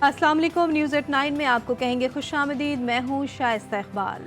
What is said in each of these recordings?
अस्सलाम वालेकुम। News eight 9 में आपको कहेंगे खुशामदीद। मैं हूँ शाइस्ता इकबाल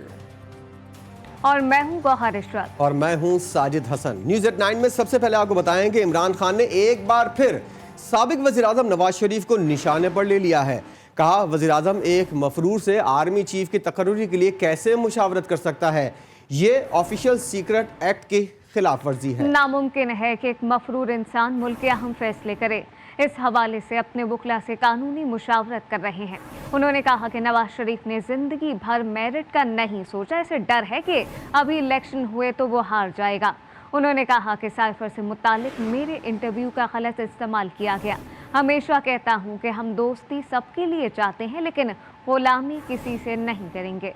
और मैं हूँ गौहर इशरत और मैं हूँ साजिद हसन। न्यूज़ एट 9 में सबसे पहले आपको बताएं कि इमरान खान ने एक बार फिर साबिक वज़ीर-ए-आज़म नवाज शरीफ को निशाने पर ले लिया है। कहा वज़ीर-ए-आज़म एक मफरूर से आर्मी चीफ की तकर्रुरी के लिए कैसे मुशावरत कर सकता है, ये ऑफिशियल सीक्रेट एक्ट की खिलाफ वर्जी है। नामुमकिन है कि एक मफरूर इंसान मुल्क के अहम फैसले करे। इस हवाले से अपने वकला से कानूनी मुशावरत कर रहे हैं। उन्होंने कहा कि नवाज शरीफ ने जिंदगी भर मेरिट का नहीं सोचा, इसे डर है कि अभी इलेक्शन हुए तो वो हार जाएगा। उन्होंने कहा कि साइफर से मुतालिक मेरे इंटरव्यू का गलत इस्तेमाल किया गया। हमेशा कहता हूँ कि हम दोस्ती सबके लिए चाहते हैं, लेकिन गुलामी किसी से नहीं करेंगे।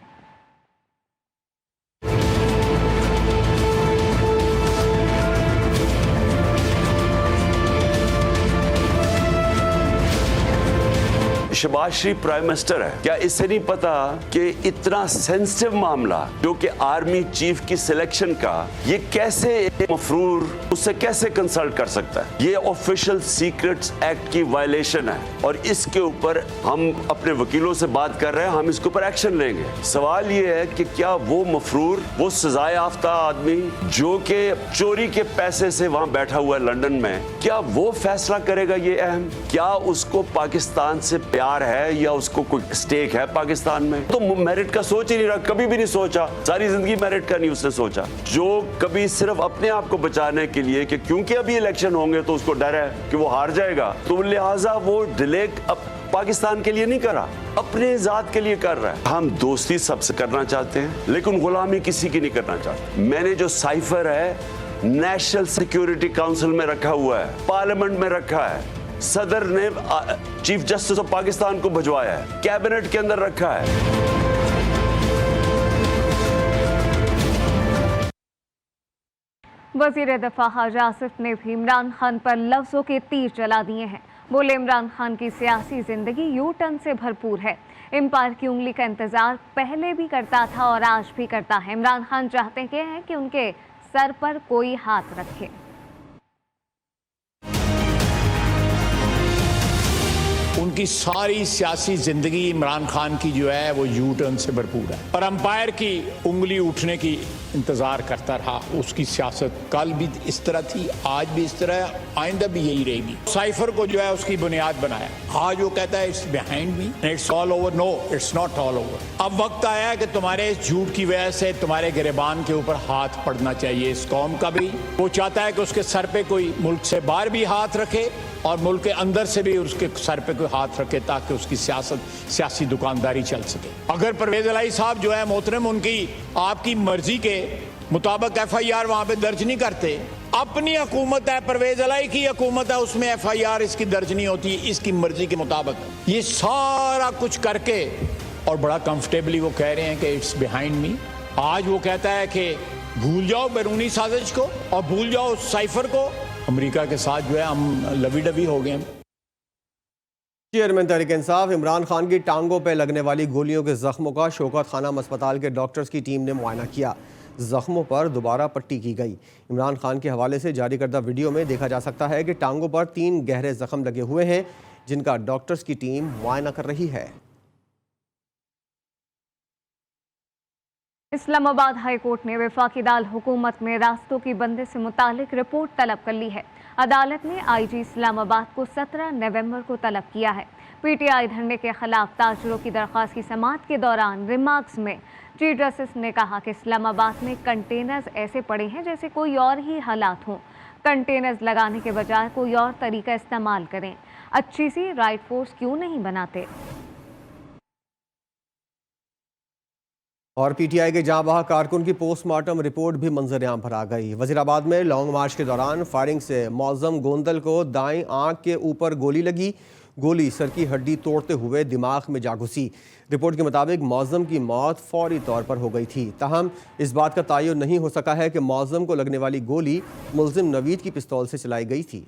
शहबाज शरीफ प्राइम मिनिस्टर है, क्या इससे नहीं पता कि इतना सेंसिटिव मामला जो कि आर्मी चीफ की सिलेक्शन का, ये कैसे एक मफरूर उससे कैसे कंसल्ट कर सकता है? ये ऑफिशियल सीक्रेट्स एक्ट की वायलेशन है और इसके ऊपर हम अपने वकीलों से बात कर रहे हैं, हम इसके ऊपर एक्शन लेंगे। सवाल ये है कि क्या वो मफरूर, वो सजाए याफ्ता आदमी जो कि चोरी के पैसे से वहां बैठा हुआ है लंदन में, क्या वो फैसला करेगा ये अहम? क्या उसको पाकिस्तान से प्यार है या उसको कोई स्टेक है पाकिस्तान में? तो मेरिट का सोच ही नहीं रहा, कभी भी नहीं सोचा, सारी जिंदगी मेरिट का नहीं उसने सोचा। जो कभी सिर्फ अपने आप को बचाने के लिए कि क्योंकि अभी इलेक्शन होंगे तो उसको डर है कि वो हार जाएगा, तो लिहाजा वो डिले अब पाकिस्तान के लिए नहीं करा, अपने जात के लिए कर रहा है। हम दोस्ती सबसे करना चाहते हैं लेकिन गुलामी किसी की नहीं करना चाहते। मैंने जो साइफर है नेशनल सिक्योरिटी काउंसिल में रखा हुआ है, पार्लियामेंट में रखा है, सदर ने चीफ जस्टिस ऑफ पाकिस्तान को भिजवाया है, कैबिनेट के अंदर रखा है। वजीर दफा हाजी आसिफ ने भी इमरान खान पर लफ्जों के तीर चला दिए हैं। बोले इमरान खान की सियासी जिंदगी यू टर्न से भरपूर है। एम्पायर की उंगली का इंतजार पहले भी करता था और आज भी करता है। इमरान खान चाहते हैं कि उनके सर पर कोई हाथ रखे। उनकी सारी सियासी जिंदगी इमरान खान की जो है वो यू टर्न से भरपूर है और अंपायर की उंगली उठने की इंतजार करता रहा। उसकी सियासत कल भी इस तरह थी, आज भी इस तरह है, आइंदा भी यही रहेगी। साइफर को जो है उसकी बुनियाद बनाया, आज वो कहता है it's behind me, it's all over. No, it's not all over. अब वक्त आया है कि तुम्हारे इस झूठ की वजह से तुम्हारे गिरबान के ऊपर हाथ पड़ना चाहिए इस कौम का भी। वो चाहता है कि उसके सर पे कोई मुल्क से बाहर भी हाथ रखे और मुल्क के अंदर से भी उसके सर पे कोई हाथ रखे ताकि उसकी सियासी दुकानदारी चल सके। अगर परवेज इलाही साहब जो है मोहतरम, उनकी आपकी मर्जी के मुताबिक FIR वहां पे दर्ज नहीं करते, अपनी हुकूमत है, परवेज इलाही की हुकूमत है, उसमें FIR इसकी दर्ज नहीं होती इसकी मर्जी के मुताबिक। ये सारा कुछ करके और बड़ा कंफर्टेबली वो कह रहे हैं कि इट्स बिहाइंड मी। आज वो कहता है कि भूल जाओ बैरूनी साजिश को और भूल जाओ साइफर को। अमेरिका के साथ जो है हम लवी डवी हो गए। चेयरमैन तहरीक इंसाफ इमरान खान की टांगों पर लगने वाली गोलियों के जख्मों का शौकत खानम अस्पताल के डॉक्टर्स की टीम ने मुआयना किया। जख्मों पर दोबारा पट्टी की गई। इमरान खान के हवाले से जारी करदा वीडियो में देखा जा सकता है कि टांगों पर 3 गहरे जख्म लगे हुए हैं जिनका डॉक्टर्स की टीम मुआयना कर रही है। इस्लामाबाद हाई कोर्ट ने वफाकी दाल हुकूमत में रास्तों की बंदी से मुतालिक रिपोर्ट तलब कर ली है। अदालत ने IG इस्लामाबाद को 17 नवंबर को तलब किया है। PTI धरने के खिलाफ ताजरों की दरख्वास्त की समाअत के दौरान रिमार्क्स में चीफ जस्टिस ने कहा कि इस्लामाबाद में कंटेनर्स ऐसे पड़े हैं जैसे कोई और ही हालात हों। कंटेनर्स लगाने के बजाय कोई और तरीका इस्तेमाल करें। अच्छी सी राइट फोर्स क्यों नहीं बनाते। और PTI के जांबाह कारकुन की पोस्टमार्टम रिपोर्ट भी मंजर-ए-आम पर आ गई। वजीराबाद में लॉन्ग मार्च के दौरान फायरिंग से मौजम गोंदल को दाएं आंख के ऊपर गोली लगी। गोली सर की हड्डी तोड़ते हुए दिमाग में जा घुसी। रिपोर्ट के मुताबिक मौजम की मौत फौरी तौर पर हो गई थी। ताहम इस बात का तयन नहीं हो सका है कि मौजम को लगने वाली गोली मुल्जिम नवीद की पिस्तौल से चलाई गई थी।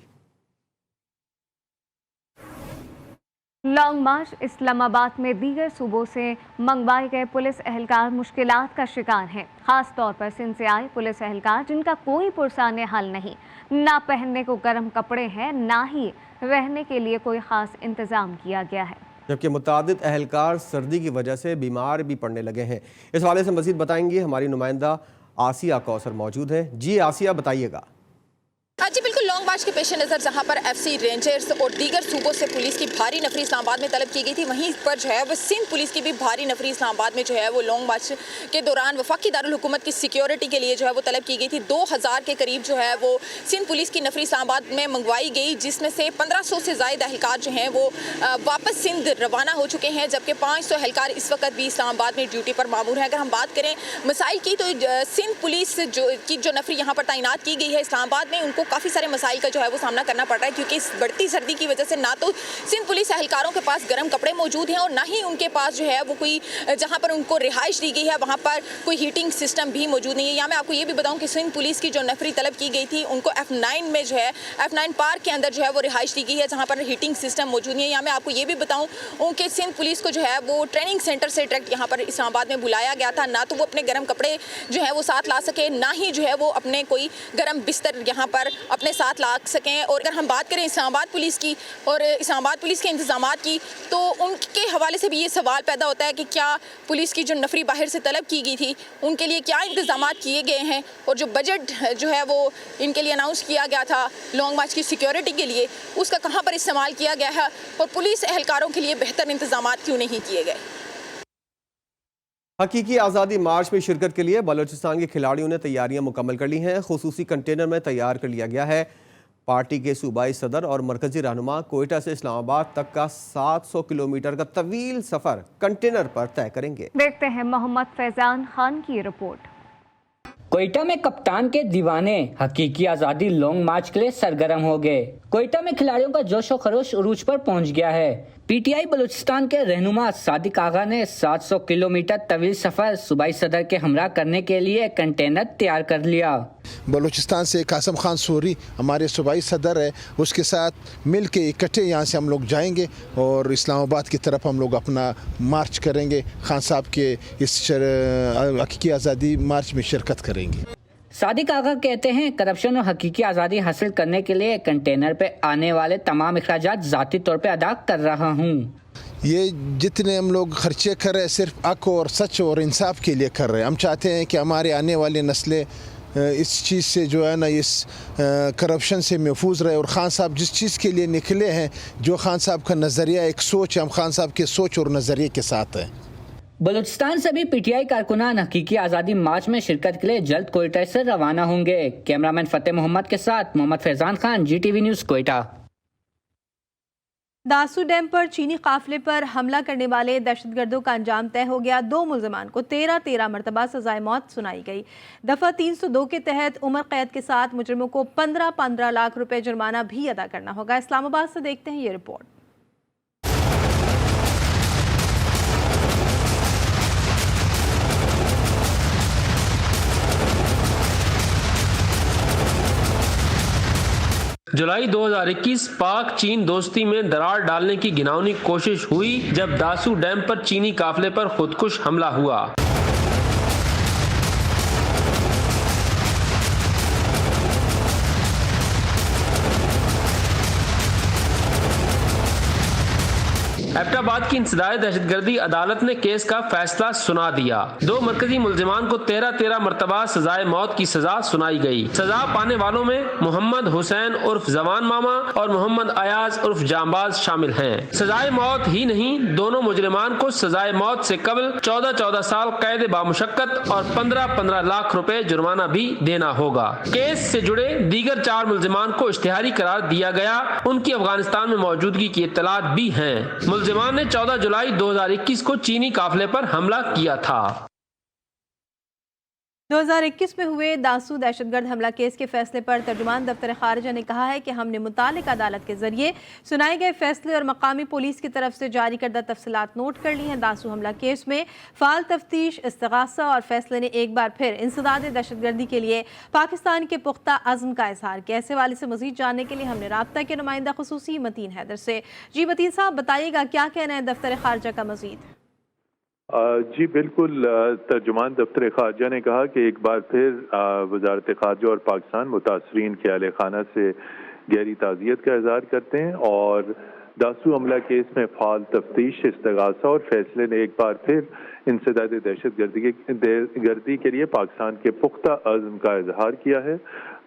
लॉन्ग मार्च इस्लामाबाद में दीगर सूबों से मंगवाए गए पुलिस एहलकार मुश्किलात का शिकार हैं। खास तौर पर सिंध से आए पुलिस एहलकार जिनका कोई पुरसाने हल नहीं, ना पहनने को गर्म कपड़े हैं, ना ही रहने के लिए कोई खास इंतजाम किया गया है। जबकि मुतादिद अहलकार सर्दी की वजह से बीमार भी पड़ने लगे हैं। इस हवाले से मज़ीद बताएंगी हमारी नुमाइंदा आसिया कौसर मौजूद है। जी आसिया, बताइएगा। हाँ जी बिल्कुल, लॉन्ग मार्च के पेश नज़र जहाँ पर FC रेंजर्स और दीगर सूबों से पुलिस की भारी नफरी इस्लामाबाद में तलब की गई थी, वहीं पर जो है वो सिंध पुलिस की भी भारी नफरी इस्लामाबाद में जो है वो लॉन्ग मार्च के दौरान वफाकी दारुल हुकूमत की सिक्योरिटी के लिए जो है वो तलब की गई थी। 2000 के करीब जो है वो सिंध पुलिस की नफरी इस्लामाबाद में मंगवाई गई, जिसमें से 1500 से ज़ायद अहलकार जो हैं वो वापस सिंध रवाना हो चुके हैं, जबकि 500 अहलकार इस वक्त भी इस्लामाबाद में ड्यूटी पर मामूर हैं। अगर हम बात करें मसाइल की, तो सिंध पुलिस जो नफरी यहाँ पर तैनात की गई है इस्लामाबाद में, उनको काफ़ी सारे मसाइल का जो है वो सामना करना पड़ रहा है, क्योंकि इस बढ़ती सर्दी की वजह से ना तो सिंध पुलिस अहलकारों के पास गर्म कपड़े मौजूद हैं और ना ही उनके पास जो है वो कोई जहां पर उनको रिहाइश दी गई है वहां पर कोई हीटिंग सिस्टम भी मौजूद नहीं है। यहाँ मैं आपको ये भी बताऊं कि सिंध पुलिस की जो नफरी तलब की गई थी, उनको F9 में जो है F9 पार्क के अंदर जो है वो रिहाइश दी गई है, जहाँ पर हीटिंग सिस्टम मौजूद नहीं है। यहाँ मैं आपको ये भी बताऊँ उनके सिंध पुलिस को जो है वो ट्रेनिंग सेंटर से डायरेक्ट यहाँ पर इस्लामाबाद में बुलाया गया था, ना तो वो अपने गर्म कपड़े जो है वो साथ ला सके, ना ही जो है वो अपने कोई गर्म बिस्तर यहाँ पर अपने साथ ला सकें। और अगर हम बात करें इस्लामाबाद पुलिस की और इस्लामाबाद पुलिस के इंतजामात की, तो उनके हवाले से भी ये सवाल पैदा होता है कि क्या पुलिस की जो नफरी बाहर से तलब की गई थी, उनके लिए क्या इंतजामात किए गए हैं, और जो बजट जो है वो इनके लिए अनाउंस किया गया था लॉन्ग मार्च की सिक्योरिटी के लिए, उसका कहाँ पर इस्तेमाल किया गया है, और पुलिस एहलकारों के लिए बेहतर इंतजामात क्यों नहीं किए गए। हकीकी आज़ादी मार्च में शिरकत के लिए बलूचिस्तान के खिलाड़ियों ने तैयारियां मुकम्मल कर ली हैं। खुसूसी कंटेनर में तैयार कर लिया गया है। पार्टी के सूबाई सदर और मरकजी रहनुमा कोयटा से इस्लामाबाद तक का 700 किलोमीटर का तवील सफर कंटेनर पर तय करेंगे। देखते हैं मोहम्मद फैजान खान की रिपोर्ट। कोयटा में कप्तान के दीवाने हकीकी आज़ादी लॉन्ग मार्च के लिए सरगर्म हो गए। कोयटा में खिलाड़ियों का जोश और खरोश उरूज पर पहुंच गया है। PTI बलूचिस्तान के रहनुमा सादिक आगा ने 700 किलोमीटर तवील सफर सूबाई सदर के हमरा करने के लिए कंटेनर तैयार कर लिया। बलूचिस्तान से कासम खान सूरी हमारे सूबाई सदर है, उसके साथ मिल के इकट्ठे यहाँ से हम लोग जाएंगे और इस्लामाबाद की तरफ हम लोग अपना मार्च करेंगे। खान साहब के इस हकीकी आज़ादी मार्च में शिरकत करेंगे। सादिक आगा कहते हैं, करप्शन और हकीकी आज़ादी हासिल करने के लिए कंटेनर पे आने वाले तमाम अखराजात ज़ाती तौर पे अदा कर रहा हूँ। ये जितने हम लोग खर्चे कर रहे हैं सिर्फ हक और सच और इंसाफ के लिए कर रहे हैं। हम चाहते हैं कि हमारे आने वाली नस्लें इस चीज़ से जो है ना, इस करप्शन से महफूज रहे। और ख़ान साहब जिस चीज़ के लिए निकले हैं, जो ख़ान साहब का नज़रिया एक सोच है, हम ख़ान साहब के सोच और नज़रिए के साथ हैं। बलूचिस्तान से भी PTI कारकुनान हकीकी आज़ादी मार्च में शिरकत के लिए जल्द कोयटा से रवाना होंगे। कैमरामैन फतेह मोहम्मद के साथ Mohammad Faizan Khan, GTV news Quetta. Dasu dam पर चीनी काफिले पर हमला करने वाले दहशतगर्दों का अंजाम तय हो गया। 2 मुल्ज़मान को 13 मरतबा सजाए मौत सुनाई गई। दफ़ा 302 के तहत उम्र कैद के साथ मुजरिमों को 15 लाख रुपए जुर्माना भी अदा करना होगा। इस्लामाबाद से देखते हैं ये रिपोर्ट। जुलाई 2021 पाक चीन दोस्ती में दरार डालने की घिनौनी कोशिश हुई जब दासू डैम पर चीनी काफिले पर खुदकुश हमला हुआ। एबटाबाद की इंसदाद दहशतगर्दी अदालत ने केस का फैसला सुना दिया। 2 मरकजी मुल्जिमान को 13 मरतबा सजाए मौत की सजा सुनाई गई। सजा पाने वालों में मोहम्मद हुसैन उर्फ जवान मामा और मोहम्मद अयाज उर्फ जांबाज शामिल हैं। सजाए मौत ही नहीं, दोनों मुजरिमान को सजाए मौत से कबल 14 साल कैद बामुशक्कत और 15 लाख रुपए जुर्माना भी देना होगा। केस से जुड़े दीगर 4 मुल्जिमान को इश्तिहारी करार दिया गया। उनकी अफगानिस्तान में मौजूदगी की इत्तलात भी हैं। मुल्जिमान ने 14 जुलाई 2021 को चीनी काफिले पर हमला किया था। 2021 में हुए दासू दहशतगर्द हमला केस के फैसले पर तर्जुमान दफ्तर खारिजा ने कहा है कि हमने मुतालिक अदालत के जरिए सुनाए गए फैसले और मकामी पुलिस की तरफ से जारी करदा तफसीलात नोट कर ली हैं। दासू हमला केस में फाल तफ्तीश, इस्तिगासा और फैसले ने एक बार फिर इंसदाद दहशतगर्दी के लिए पाकिस्तान के पुख्ता अज़्म का इजहार किया। ऐसे वाले से मजीद जानने के लिए हमने राब्ता के नुमाइंदा खुसूसी मतीन हैदर से। जी मतीन साहब, बताइएगा क्या कहना है दफ्तर खारिजा का मजीद? जी बिल्कुल, तर्जुमान दफ्तर खारजा ने कहा कि एक बार फिर वजारत खारजा और पाकिस्तान मुतासरीन के अहल खाना से गहरी ताज़ियत का इज़हार करते हैं और दासू हमला केस में फाल तफ्तीश, इस्तगासा और फैसले ने एक बार फिर इंसदाद दहशतगर्दी के लिए पाकिस्तान के पुख्ता अज़्म का इजहार किया है।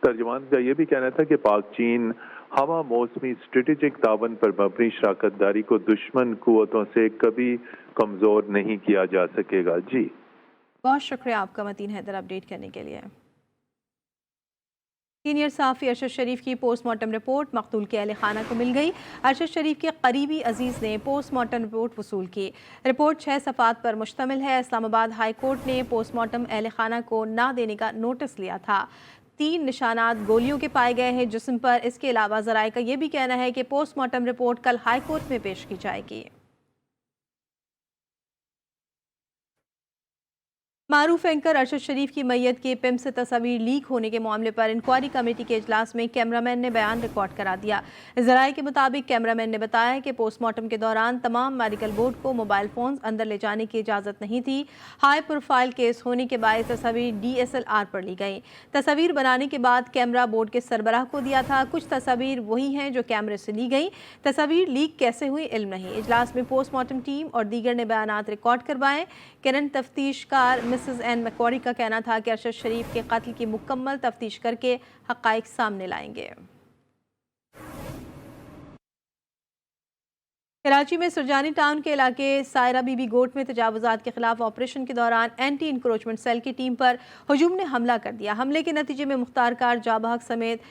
तर्जुमान का ये भी कहना था कि पाक चीन हवा मौसमी स्ट्रेटेजिक तावन पर मबनी शराकत दारी को दुश्मन कुव्वतों से कभी कमज़ोर नहीं किया जा सकेगा। जी बहुत शुक्रिया आपका मतीन हैदर अपडेट करने के लिए। सीनियर सहाफ़ी अरशद शरीफ की पोस्टमार्टम रिपोर्ट मकतूल के अहल खाना को मिल गई। अरशद शरीफ के करीबी अजीज़ ने पोस्टमार्टम रिपोर्ट वसूल की। रिपोर्ट 6 सफ़ात पर मुश्तमिल है। इस्लामाबाद हाई कोर्ट ने पोस्टमार्टम अहल खाना को ना देने का नोटिस लिया था। 3 निशानात गोलियों के पाए गए हैं जिस्म पर। इसके अलावा ज़राए का यह भी कहना है कि पोस्टमार्टम रिपोर्ट कल हाई कोर्ट में पेश की जाएगी। मारूफ एंकर अरशद शरीफ की मैयत के पिम से तस्वीर लीक होने के मामले पर इंक्वायरी कमेटी के इजलास में कैमरामैन ने बयान रिकॉर्ड करा दिया। ज़राए के मुताबिक कैमरामैन ने बताया कि पोस्टमार्टम के दौरान तमाम मेडिकल बोर्ड को मोबाइल फ़ोन अंदर ले जाने की इजाज़त नहीं थी। हाई प्रोफाइल केस होने के बायस तस्वीर DSLR पर ली गई। तस्वीर बनाने के बाद कैमरा बोर्ड के सरबराह को दिया था। कुछ तस्वीर वही हैं जो कैमरे से ली गई। तस्वीर लीक कैसे हुई इल्म नहीं। इजलास में पोस्टमार्टम टीम और दीगर ने बयानात रिकॉर्ड करवाए। करंट तफ्तीशकार मिसेस एन मैकॉरी का कहना था कि अरशद शरीफ के कत्ल की मुकम्मल तफ्तीश करके हक़ाइक़ सामने लाएंगे। कराची में सुरजानी टाउन के इलाके सायरा बीबी गोट में तजावुज़ात के खिलाफ ऑपरेशन के दौरान एंटी इंक्रोचमेंट सेल की टीम पर हजूम ने हमला कर दिया। हमले के नतीजे में मुख्तार कार जाबहक समेत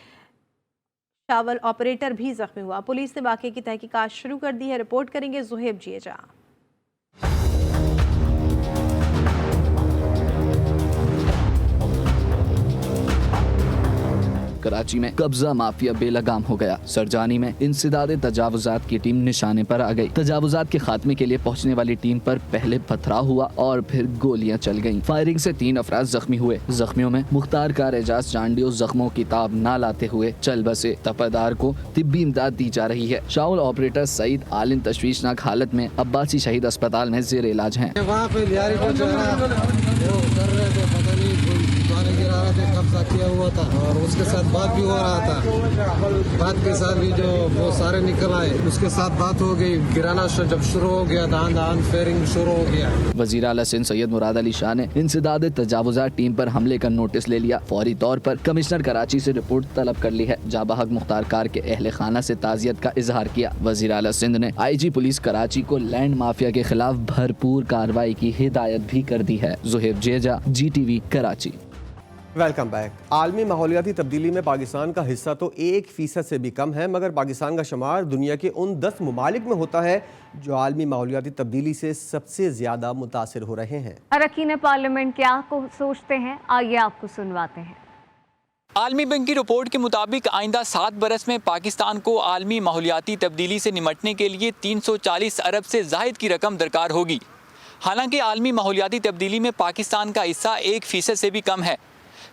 शावल ऑपरेटर भी जख्मी हुआ। पुलिस ने वाक़े की तहकीकात शुरू कर दी है। रिपोर्ट करेंगे ज़ुहैब जिएजा। कराची में कब्जा माफिया बेलगाम हो गया। सरजानी में इंसदाद तजावुजात की टीम निशाने पर आ गई। तजावुजात के खात्मे के लिए पहुंचने वाली टीम पर पहले पथराव हुआ और फिर गोलियां चल गईं। फायरिंग से 3 अफराद जख्मी हुए। जख्मियों में मुख्तार कार एजाज चांडियो जख्मों की ताब न लाते हुए चल बसे। तपदार को तिब्बी इमदाद दी जा रही है। शाउल ऑपरेटर सईद आलिम तशवीशनाक हालत में अब्बासी शहीद अस्पताल में जेर इलाज हैं। कब्जा किया हुआ था और उसके साथ बात भी हो रहा था। बात के साथ भी जो बहुत सारे निकल आए, उसके साथ बात हो गई। गिराना जब शुरू हो गया, दान फेयरिंग शुरू हो गया। वज़ीर आला सिंध सैयद मुराद अली शाह ने इंसदाद तजावुजात टीम पर हमले का नोटिस ले लिया। फौरी तौर पर कमिश्नर कराची से रिपोर्ट तलब कर ली है। जाबहक मुख्तार कार के अहले खाना से ताज़ियत का इजहार किया। वज़ीर आला सिंध ने IG पुलिस कराची को लैंड माफिया के खिलाफ भरपूर कार्रवाई की हिदायत भी कर दी है। Zuhaib Jeddah, GTV Karachi. Welcome back. आलमी माहौलियाती तब्दीली में पाकिस्तान का हिस्सा तो 1% से भी कम है, मगर पाकिस्तान का शुमार दुनिया के उन 10 ममालिक में होता है जो आलमी माहौलियाती तब्दीली से सबसे ज़्यादा मुतासिर हो रहे हैं। अरकान पार्लियामेंट क्या सोचते हैं, आइए आपको सुनवाते हैं। आलमी बैंक की रिपोर्ट के मुताबिक आइंदा 7 बरस में पाकिस्तान को आलमी माहौलियाती तब्दीली से निमटने के लिए 340 अरब से ज़ायद की रकम दरकार होगी। हालांकि आलमी माहौलियाती तब्दीली में पाकिस्तान का हिस्सा 1% से भी कम है।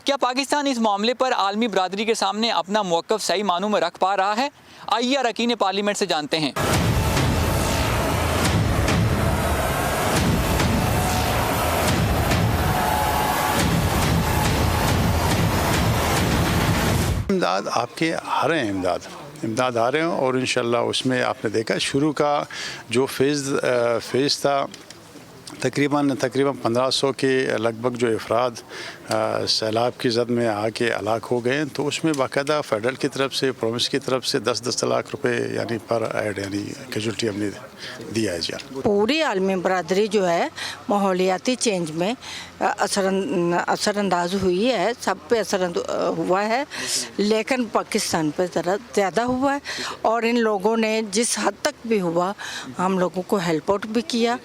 क्या पाकिस्तान इस मामले पर आलमी बरादरी के सामने अपना मौक़िफ़ सही मानों में रख पा रहा है? आइए अरकान पार्लियामेंट से जानते हैं। इमदाद आपके आ रहे हैं, इमदाद आ रहे हैं और इंशाल्लाह उसमें आपने देखा शुरू का जो फेज़ था तकरीबन 1500 के लगभग जो अफराद सैलाब की जद में आके हलाक हो गए, तो उसमें बाकायदा फेडरल की तरफ से, प्रोविंस की तरफ से 10-10 लाख रुपए यानी पर ऐड यानी कैजुअल्टी हमने दिया है। जी पूरी आलमी बरादरी जो है माहौलियाती चेंज में असरअंदाज हुई है, सब पे असर हुआ है, लेकिन पाकिस्तान पे ज़रा ज़्यादा हुआ है। और इन लोगों ने जिस हद तक भी हुआ हम लोगों को हेल्प आउट भी किया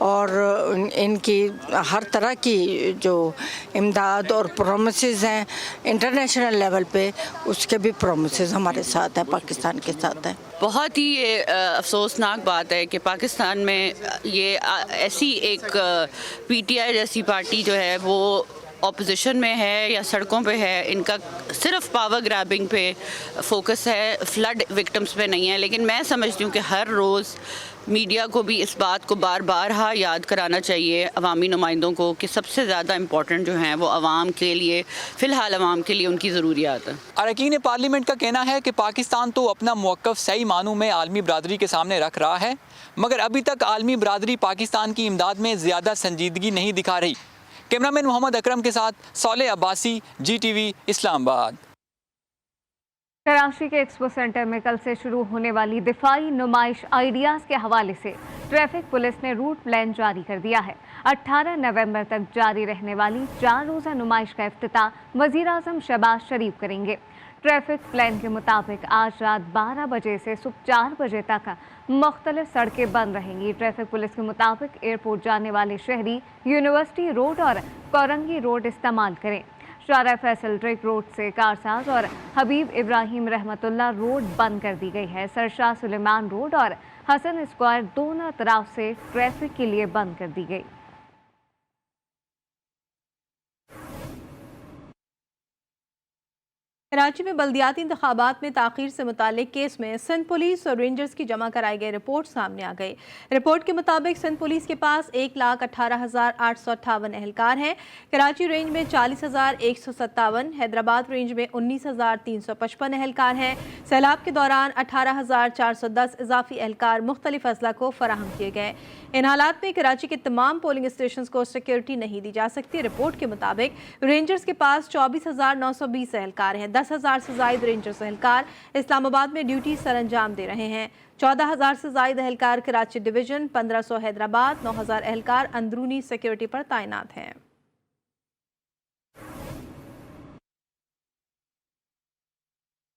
और इनकी हर तरह की जो इमदाद और प्रोमिसेस हैं इंटरनेशनल लेवल पे, उसके भी प्रोमिसेस हमारे साथ हैं, पाकिस्तान के साथ हैं। बहुत ही अफसोसनाक बात है कि पाकिस्तान में ये ऐसी एक PTI जैसी पार्टी जो है वो ऑपोजिशन में है या सड़कों पे है, इनका सिर्फ पावर ग्रैबिंग पे फोकस है, फ्लड विक्टिम्स पे नहीं है। लेकिन मैं समझती हूँ कि हर रोज़ मीडिया को भी इस बात को बार बार याद कराना चाहिए अवामी नुमाइंदों को कि सबसे ज़्यादा इम्पोर्टेंट जो हैं वो अवाम के लिए, फ़िलहाल अवाम के लिए उनकी ज़रूरियात है। अरकान पार्लियामेंट का कहना है कि पाकिस्तान तो अपना मौक़िफ़ सही मानों में आलमी बरादरी के सामने रख रहा है, मगर अभी तक आलमी बरादरी पाकिस्तान की इमदाद में ज़्यादा संजीदगी नहीं दिखा रही। कैमरामैन मोहम्मद अकरम के साथ सौले अब्बासी, GTV, इस्लामाबाद। कराची के एक्सपो सेंटर में कल से शुरू होने वाली दिफाई नुमाइश आइडियाज़ के हवाले से ट्रैफिक पुलिस ने रूट प्लान जारी कर दिया है। 18 नवंबर तक जारी रहने वाली 4 रोज़ा नुमाइश का इफ्तिताह वज़ीर-ए-आज़म शहबाज शरीफ करेंगे। ट्रैफिक प्लान के मुताबिक आज रात 12 बजे से सुबह 4 बजे तक मुख्तलिफ सड़कें बंद रहेंगी। ट्रैफिक पुलिस के मुताबिक एयरपोर्ट जाने वाले शहरी यूनिवर्सिटी रोड और कोरंगी रोड इस्तेमाल करें। शारा फैसल ड्रिक रोड से कारसाज और हबीब इब्राहिम रहमतुल्लाह रोड बंद कर दी गई है। सरशाह सुलेमान रोड और हसन स्क्वायर दोनों तरफ से ट्रैफिक के लिए बंद कर दी गई। कराची में बल्दियाती इंतखाबात में ताख़ीर से मुतालिक केस में सिंध पुलिस और रेंजर्स की जमा कराई गई रिपोर्ट सामने आ गई। रिपोर्ट के मुताबिक सिंध पुलिस के पास 1,18,858 एहलकार हैं। कराची रेंज में 40,157, हैदराबाद रेंज में 19,355 एहलकार हैं। सैलाब के दौरान 18,410 इजाफी एहलकार मुख्तलिफ अजला को फराहम किए गए। इन हालात में कराची के तमाम पोलिंग स्टेशन को सिक्योरिटी नहीं दी जा सकती। रिपोर्ट के मुताबिक रेंजर्स के पास 24,920 एहलकार हैं। 10,000 से जायद रेंजर्स एहलकार इस्लामाबाद में ड्यूटी सर अंजाम दे रहे हैं। 14,000 से जायद एहलकार कराची डिवीजन, 1,500 हैदराबाद, 9,000 एहलकार अंदरूनी सिक्योरिटी पर तैनात हैं।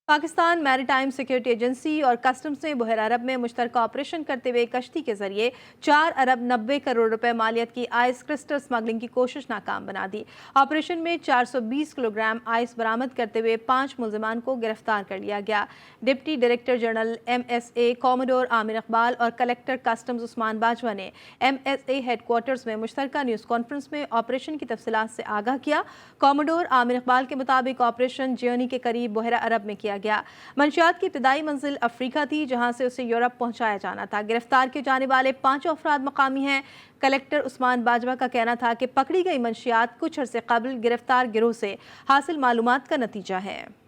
पाकिस्तान मैरीटाइम सिक्योरिटी एजेंसी और कस्टम्स ने बहर अरब में मुश्तरका ऑपरेशन करते हुए कश्ती के जरिए 4 अरब 90 करोड़ रुपए मालियत की आइस क्रिस्टल स्मगलिंग की कोशिश नाकाम बना दी। ऑपरेशन में 420 किलोग्राम आइस बरामद करते हुए 5 मुलजिमान को गिरफ्तार कर लिया गया। Deputy director general MSA commodore Aamir Iqbal और कलेक्टर कस्टम्स उस्मान बाजवा ने MSA हेडक्वार्टर्स में मुश्तरका न्यूज़ कॉन्फ्रेंस में ऑपरेशन की तफसीलात से आगाह किया। कॉमोडोर आमिर इकबाल के मुताबिक ऑपरेशन जियोनी के करीब बहर अरब में किया गया। मंशियात की इब्तिदाई मंजिल अफ्रीका थी, जहां से उसे यूरोप पहुंचाया जाना था। गिरफ्तार किए जाने वाले 5 अफराद मकामी हैं। कलेक्टर उस्मान बाजवा का कहना था कि पकड़ी गई मंशियात कुछ अरसे कबल गिरफ्तार गिरोह से हासिल मालूमात का नतीजा है।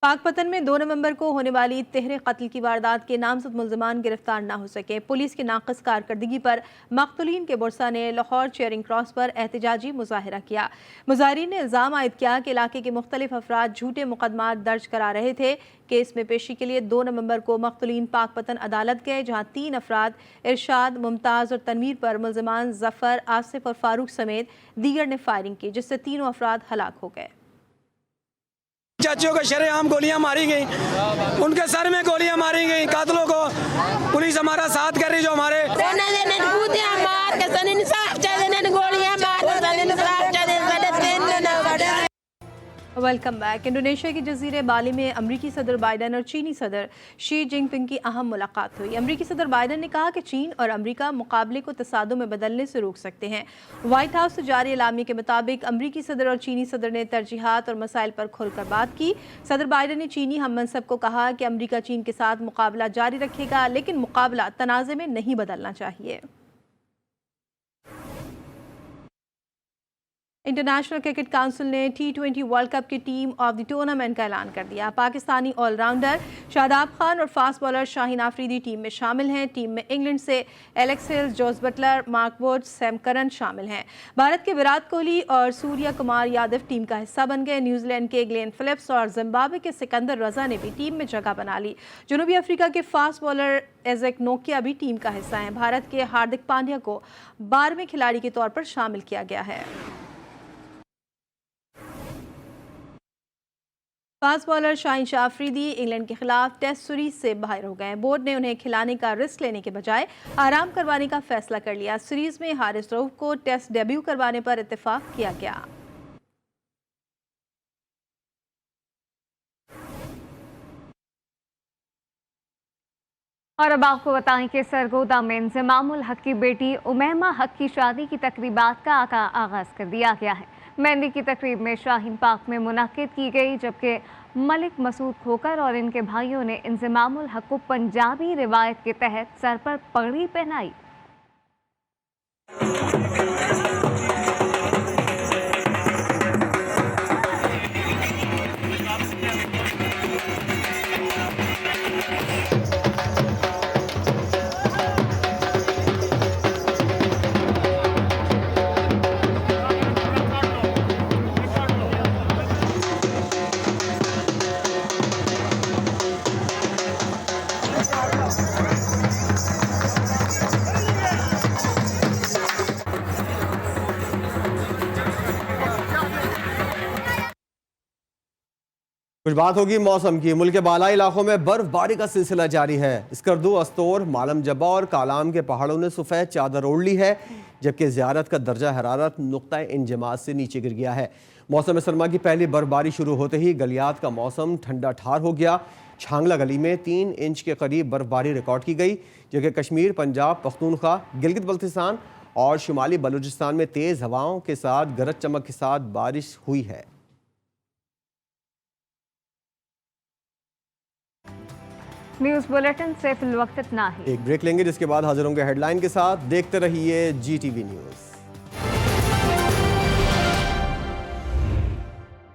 पाकपतन में 2 नवंबर को होने वाली तिहरे कत्ल की वारदात के नामजद मुलजमान गिरफ्तार न हो सके। पुलिस की नाक़िस कारकर्दगी पर मक़तूलीन के बुरसा ने लाहौर चेयरिंग क्रॉस पर एहतजाजी मुजाहिरा किया। मुजाहिरीन ने इल्ज़ाम आयद किया कि इलाके के मुख्तलिफ अफराद झूठे मुकदमात दर्ज करा रहे थे। केस में पेशी के लिए 2 नवंबर को मक़तूलीन पाकपतन अदालत गए, जहाँ 3 अफराद इरशाद, मुमताज़ और तनवीर पर मुलजमान जफ़र, आसिफ और फारूक समेत दीगर ने फायरिंग की, जिससे तीनों अफराद हलाक हो गए। चाचियों को शरेआम गोलियां मारी गई, उनके सर में गोलियां मारी गई। कातलों को पुलिस हमारा साथ कर रही, जो हमारे वेलकम बैक। इंडोनेशिया के जजीरे बाली में अमरीकी सदर बाइडन और चीनी सदर शी जिनपिंग की अहम मुलाकात हुई। अमरीकी सदर बाइडन ने कहा कि चीन और अमरीका मुकाबले को तसादुम में बदलने से रोक सकते हैं। व्हाइट हाउस से जारी एलामिया के मुताबिक अमरीकी सदर और चीनी सदर ने तरजीहात और मसाइल पर खुलकर बात की। सदर बाइडन ने चीनी हम मनसब को कहा कि अमरीका चीन के साथ मुकाबला जारी रखेगा, लेकिन मुकाबला तनाज़े में नहीं बदलना चाहिए। इंटरनेशनल क्रिकेट काउंसिल ने T20 वर्ल्ड कप की टीम ऑफ द टूर्नामेंट का ऐलान कर दिया। पाकिस्तानी ऑलराउंडर शादाब खान और fast bowler Shaheen Afridi team में शामिल हैं। टीम में इंग्लैंड से Alex Hales, Jos Buttler, Mark Wood, Sam Curran शामिल हैं। भारत के विराट कोहली और सूर्या कुमार यादव टीम का हिस्सा बन गए। न्यूजीलैंड के ग्लेन फिलिप्स और जिम्बाब्वे के सिकंदर रजा ने भी टीम में जगह बना ली। जनूबी अफ्रीका के फास्ट बॉलर एजेक नोकिया भी टीम का हिस्सा हैं। भारत के हार्दिक पांड्या को 12वें खिलाड़ी के तौर पर शामिल किया गया है। Fast bowler Shaheen Shah Afridi England के खिलाफ टेस्ट सीरीज से बाहर हो गए। बोर्ड ने उन्हें खिलाने का रिस्क लेने के बजाय आराम करवाने का फैसला कर लिया। सीरीज में हारिस रऊफ को टेस्ट डेब्यू करवाने पर इत्तेफाक किया गया। और अब आपको बताएं कि सरगोदा में इंज़मामुल हक की बेटी उमैमा हक की शादी की तकरीबात का आगाज़ कर दिया गया है। मेहंदी की तकरीब में शाहीन पार्क में मुनाकिद की गई, जबकि मलिक मसूद खोकर और इनके भाइयों ने इंज़िमामुल हक को पंजाबी रिवायत के तहत सर पर पगड़ी पहनाई। कुछ बात होगी मौसम की। मुल्क के बालाई इलाकों में बर्फबारी का सिलसिला जारी है। स्कर्दू, अस्तोर, मालम जब्बा और कालाम के पहाड़ों ने सफ़ेद चादर ओढ़ ली है, जबकि ज़ियारत का दर्जा हरारत नुक्ता इंजमात से नीचे गिर गया है। मौसम सरमा की पहली बर्फबारी शुरू होते ही गलियात का मौसम ठंडा ठार हो गया। छांगला गली में 3 इंच के करीब बर्फबारी रिकॉर्ड की गई, जबकि कश्मीर, पंजाब, पख्तूनख्वा, गिलगित बल्तिस्तान और शुमाली बलूचिस्तान में तेज़ हवाओं के साथ गरज चमक के साथ बारिश हुई है। न्यूज़ बुलेटिन से फिल वक्त इतना ही। एक ब्रेक लेंगे, जिसके बाद हाजिर होंगे हेडलाइन के साथ। देखते रहिए GTV न्यूज़।